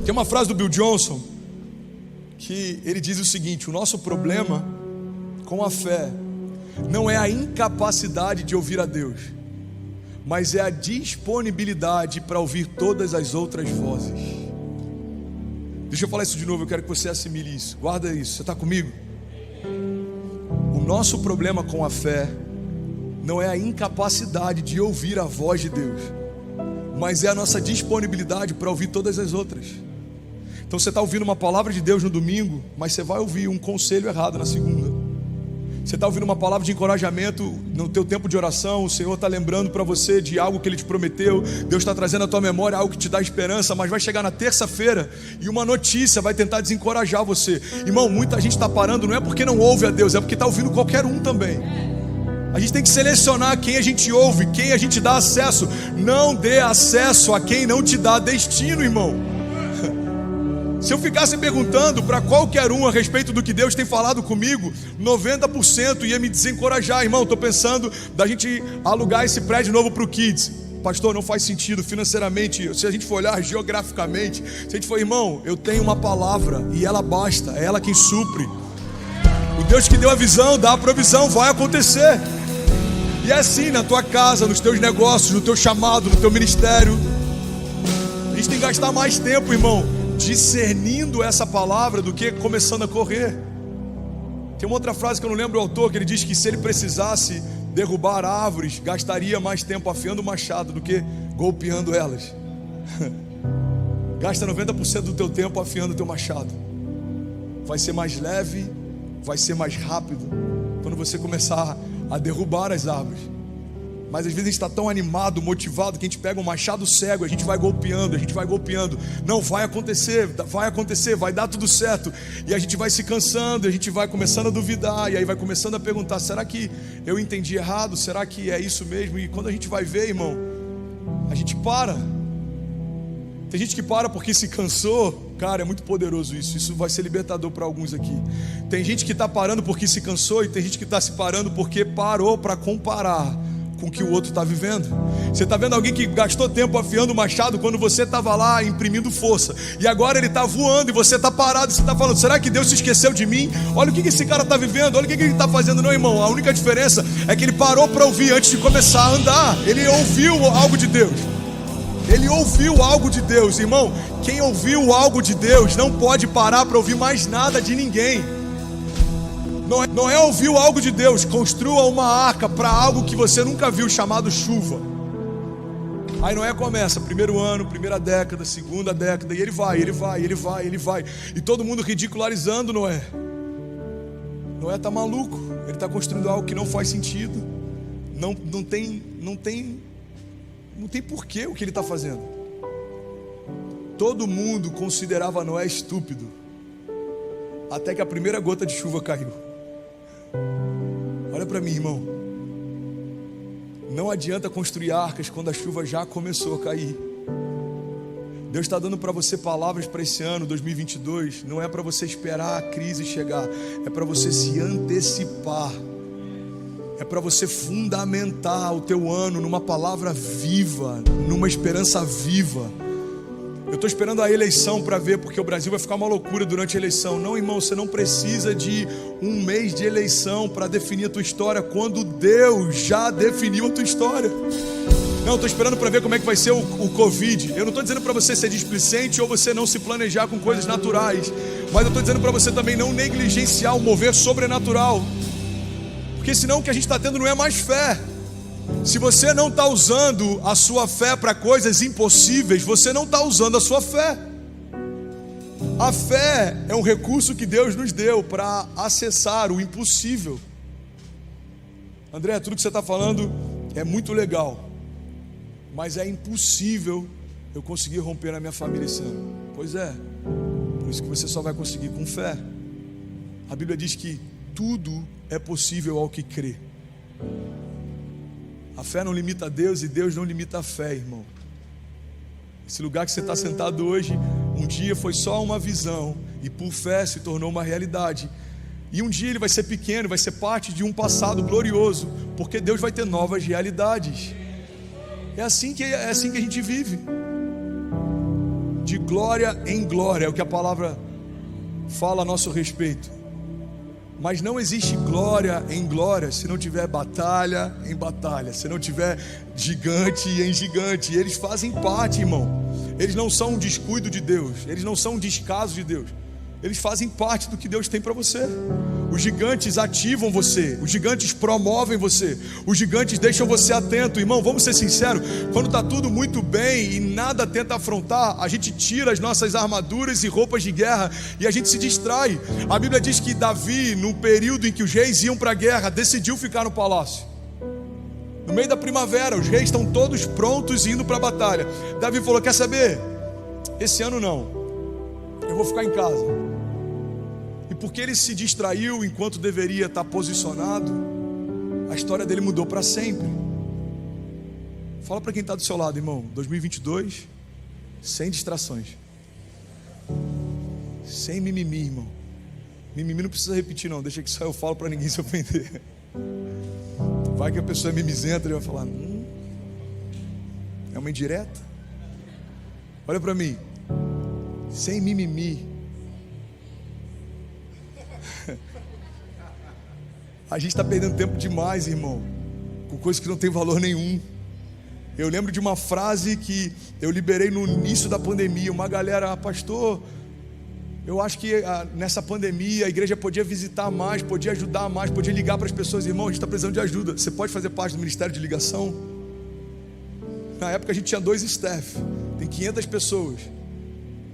Tem uma frase do Bill Johnson que ele diz o seguinte: o nosso problema com a fé não é a incapacidade de ouvir a Deus, mas é a disponibilidade para ouvir todas as outras vozes. Deixa eu falar isso de novo, eu quero que você assimile isso. Guarda isso, você está comigo? O nosso problema com a fé não é a incapacidade de ouvir a voz de Deus, mas é a nossa disponibilidade para ouvir todas as outras. Então você está ouvindo uma palavra de Deus no domingo, mas você vai ouvir um conselho errado na segunda. Você está ouvindo uma palavra de encorajamento no teu tempo de oração, o Senhor está lembrando para você de algo que Ele te prometeu, Deus está trazendo à tua memória algo que te dá esperança, mas vai chegar na terça-feira e uma notícia vai tentar desencorajar você. Irmão, muita gente está parando, não é porque não ouve a Deus, é porque está ouvindo qualquer um também. A gente tem que selecionar quem a gente ouve, quem a gente dá acesso. Não dê acesso a quem não te dá destino, irmão. Se eu ficasse perguntando para qualquer um a respeito do que Deus tem falado comigo, 90% ia me desencorajar. Irmão, estou pensando da gente alugar esse prédio novo para o Kids. Pastor, não faz sentido financeiramente. Se a gente for olhar geograficamente, se a gente for, irmão, eu tenho uma palavra e ela basta, é ela quem supre. O Deus que deu a visão, dá a provisão, vai acontecer. E é assim na tua casa, nos teus negócios, no teu chamado, no teu ministério. A gente tem que gastar mais tempo, irmão, discernindo essa palavra do que começando a correr. Tem uma outra frase que eu não lembro o autor, que ele diz que se ele precisasse derrubar árvores, gastaria mais tempo afiando o machado do que golpeando elas. Gasta 90% do teu tempo afiando o teu machado. Vai ser mais leve, vai ser mais rápido quando você começar a derrubar as árvores. Mas às vezes a gente está tão animado, motivado, que a gente pega um machado cego, a gente vai golpeando, não, vai acontecer, vai dar tudo certo. E a gente vai se cansando, a gente vai começando a duvidar, e aí vai começando a perguntar: será que eu entendi errado? Será que é isso mesmo? E quando a gente vai ver, irmão, a gente para. Tem gente que para porque se cansou. Cara, é muito poderoso isso. Isso vai ser libertador para alguns aqui. Tem gente que está parando porque se cansou, e tem gente que está se parando porque parou para comparar com o que o outro está vivendo. Você está vendo alguém que gastou tempo afiando o machado quando você estava lá imprimindo força, e agora ele está voando e você está parado, e você está falando: será que Deus se esqueceu de mim? Olha o que esse cara está vivendo, olha o que ele está fazendo. Não, irmão, a única diferença é que ele parou para ouvir antes de começar a andar. Ele ouviu algo de Deus. Ele ouviu algo de Deus, irmão. Quem ouviu algo de Deus não pode parar para ouvir mais nada de ninguém. Não é ouvir algo de Deus. Construa uma arca para algo que você nunca viu, chamado chuva. Aí Noé começa, primeiro ano, primeira década, segunda década, e ele vai. E todo mundo ridicularizando Noé. Noé está maluco, ele está construindo algo que não faz sentido. Não tem porquê o que ele está fazendo. Todo mundo considerava Noé estúpido, até que a primeira gota de chuva caiu. Olha para mim, irmão. Não adianta construir arcas quando a chuva já começou a cair. Deus está dando para você palavras para esse ano 2022. Não é para você esperar a crise chegar, é para você se antecipar. É para você fundamentar o teu ano numa palavra viva, numa esperança viva. Eu estou esperando a eleição para ver, porque o Brasil vai ficar uma loucura durante a eleição. Não, irmão, você não precisa de um mês de eleição para definir a tua história, quando Deus já definiu a tua história. Não, estou esperando para ver como é que vai ser o Covid. Eu não estou dizendo para você ser displicente ou você não se planejar com coisas naturais, mas eu estou dizendo para você também não negligenciar o mover sobrenatural, porque senão o que a gente está tendo não é mais fé. Se você não está usando a sua fé para coisas impossíveis, você não está usando a sua fé. A fé é um recurso que Deus nos deu para acessar o impossível. André, tudo que você está falando é muito legal, mas é impossível eu conseguir romper na minha família esse ano. Pois é, por isso que você só vai conseguir com fé. A Bíblia diz que tudo é possível ao que crê. A fé não limita a Deus e Deus não limita a fé, irmão. Esse lugar que você está sentado hoje, um dia foi só uma visão e por fé se tornou uma realidade. E um dia ele vai ser pequeno, vai ser parte de um passado glorioso, porque Deus vai ter novas realidades. É assim que a gente vive. de glória em glória, é o que a palavra fala a nosso respeito. Mas não existe glória em glória se não tiver batalha em batalha, se não tiver gigante em gigante. E eles fazem parte, irmão. Eles não são um descuido de Deus, eles não são um descaso de Deus. Eles fazem parte do que Deus tem para você. Os gigantes ativam você, os gigantes promovem você, os gigantes deixam você atento. Irmão, vamos ser sinceros, quando está tudo muito bem e nada tenta afrontar, a gente tira as nossas armaduras e roupas de guerra e a gente se distrai. A Bíblia diz que Davi, no período em que os reis iam para a guerra, decidiu ficar no palácio. No meio da primavera, os reis estão todos prontos e indo para a batalha. Davi falou: quer saber? Esse ano não, eu vou ficar em casa. E porque ele se distraiu enquanto deveria estar posicionado, a história dele mudou para sempre. Fala para quem está do seu lado, irmão: 2022, sem distrações, sem mimimi, irmão. Mimimi não precisa repetir não, deixa que só eu falo para ninguém se ofender. Vai que a pessoa é mimizenta, ele vai falar: é uma indireta? Olha para mim, sem mimimi. A gente está perdendo tempo demais, irmão, com coisas que não tem valor nenhum. Eu lembro de uma frase que eu liberei no início da pandemia. Uma galera: pastor, eu acho que nessa pandemia a igreja podia visitar mais, podia ajudar mais, podia ligar para as pessoas. Irmão, a gente está precisando de ajuda. Você pode fazer parte do ministério de ligação? Na época a gente tinha 2 staff, tem 500 pessoas.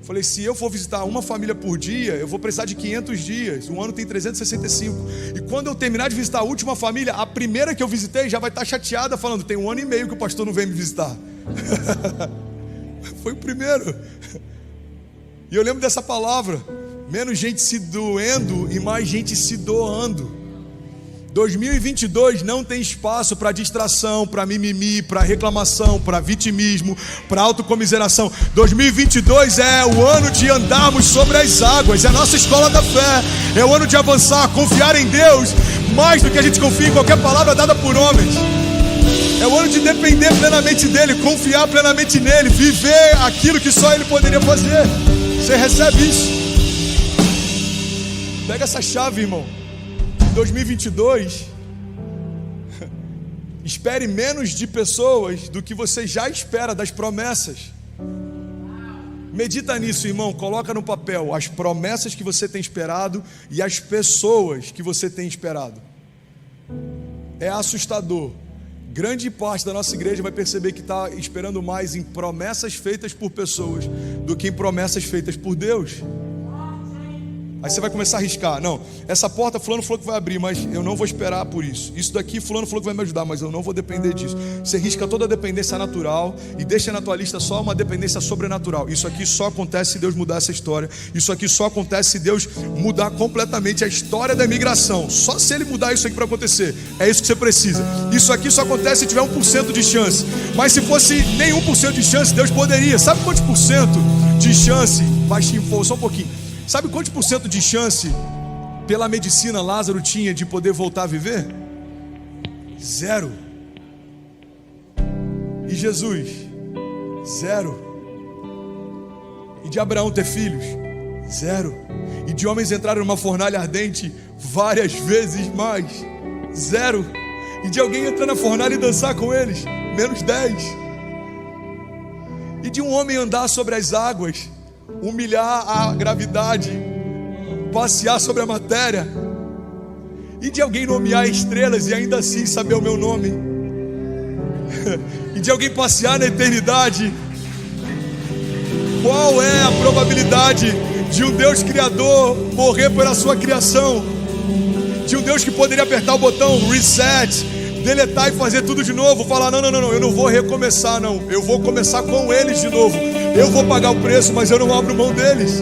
Falei: se eu for visitar uma família por dia, eu vou precisar de 500 dias. Um ano tem 365. E quando eu terminar de visitar a última família, a primeira que eu visitei já vai estar chateada, falando: tem 1 ano e meio que o pastor não vem me visitar. Foi o primeiro. E eu lembro dessa palavra: menos gente se doendo e mais gente se doando. 2022 não tem espaço para distração, para mimimi, para reclamação, para vitimismo, para autocomiseração. 2022 é o ano de andarmos sobre as águas, é a nossa escola da fé, é o ano de avançar, confiar em Deus mais do que a gente confia em qualquer palavra dada por homens. É o ano de depender plenamente dEle, confiar plenamente nele, viver aquilo que só Ele poderia fazer. Você recebe isso? Pega essa chave, irmão. 2022, espere menos de pessoas do que você já espera das promessas. Medita nisso, irmão. Coloca no papel as promessas que você tem esperado e as pessoas que você tem esperado. É assustador. Grande parte da nossa igreja vai perceber que está esperando mais em promessas feitas por pessoas do que em promessas feitas por Deus. Aí você vai começar a arriscar: não, essa porta fulano falou que vai abrir, mas eu não vou esperar por isso. Isso daqui fulano falou que vai me ajudar, mas eu não vou depender disso. Você risca toda a dependência natural e deixa na tua lista só uma dependência sobrenatural. Isso aqui só acontece se Deus mudar essa história. Isso aqui só acontece se Deus mudar completamente a história da imigração. Só se Ele mudar isso aqui para acontecer. É isso que você precisa. Isso aqui só acontece se tiver 1% de chance. Mas se fosse nem 1% de chance, Deus poderia. Sabe quantos por cento de chance? Baixinho, só um pouquinho. Sabe quantos por cento de chance pela medicina Lázaro tinha de poder voltar a viver? 0. E Jesus? 0. E de Abraão ter filhos? 0. E de homens entrarem numa fornalha ardente várias vezes mais? 0. E de alguém entrar na fornalha e dançar com eles? Menos 10. E de um homem andar sobre as águas, humilhar a gravidade, passear sobre a matéria, e de alguém nomear estrelas e ainda assim saber o meu nome, e de alguém passear na eternidade. Qual é a probabilidade de um Deus criador morrer pela sua criação? De um Deus que poderia apertar o botão reset, deletar e fazer tudo de novo, falar: não, eu não vou recomeçar não, eu vou começar com eles de novo. Eu vou pagar o preço, mas eu não abro mão deles.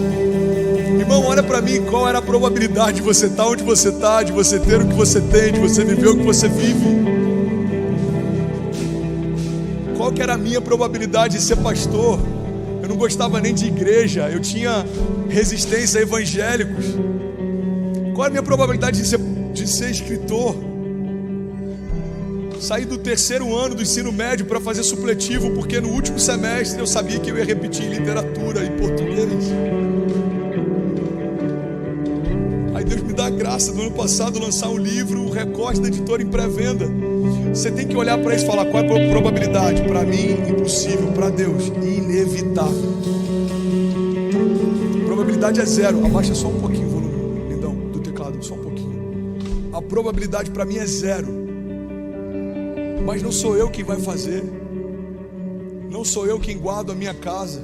Irmão, olha para mim, qual era a probabilidade de você estar onde você está, de você ter o que você tem, de você viver o que você vive? Qual que era a minha probabilidade de ser pastor? Eu não gostava nem de igreja, eu tinha resistência a evangélicos. Qual era a minha probabilidade de ser escritor? Saí do 3º ano do ensino médio para fazer supletivo, porque no último semestre eu sabia que eu ia repetir em literatura e português. Aí Deus me dá a graça no ano passado lançar um livro, o Recorte da Editora, em pré-venda. Você tem que olhar para isso e falar: qual é a probabilidade? Para mim, impossível. Para Deus, inevitável. A probabilidade é 0. Abaixa só um pouquinho o volume, lindão, do teclado, só um pouquinho. A probabilidade para mim é 0. Mas não sou eu quem vai fazer. Não sou eu quem guardo a minha casa.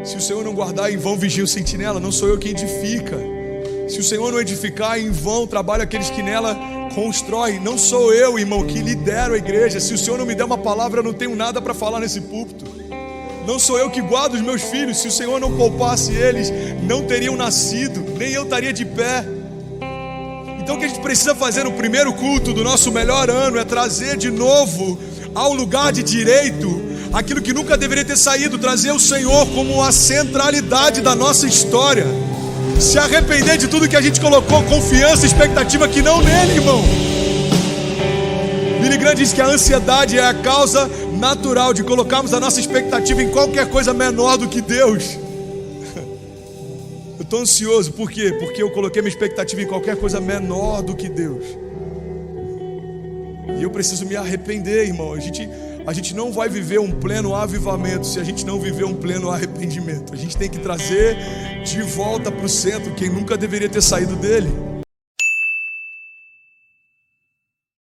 Se o Senhor não guardar, em vão vigia o sentinela. Não sou eu quem edifica. Se o Senhor não edificar, em vão trabalham aqueles que nela constroem. Não sou eu, irmão, que lidero a igreja. Se o Senhor não me der uma palavra, eu não tenho nada para falar nesse púlpito. Não sou eu que guardo os meus filhos. Se o Senhor não poupasse eles, não teriam nascido, nem eu estaria de pé. Então o que a gente precisa fazer no primeiro culto do nosso melhor ano é trazer de novo ao lugar de direito aquilo que nunca deveria ter saído, trazer o Senhor como a centralidade da nossa história. Se arrepender de tudo que a gente colocou confiança e expectativa que não nele, irmão. Billy Graham diz que a ansiedade é a causa natural de colocarmos a nossa expectativa em qualquer coisa menor do que Deus. Eu estou ansioso, por quê? Porque eu coloquei minha expectativa em qualquer coisa menor do que Deus. E eu preciso me arrepender, irmão. A gente não vai viver um pleno avivamento se a gente não viver um pleno arrependimento. A gente tem que trazer de volta para o centro quem nunca deveria ter saído dele.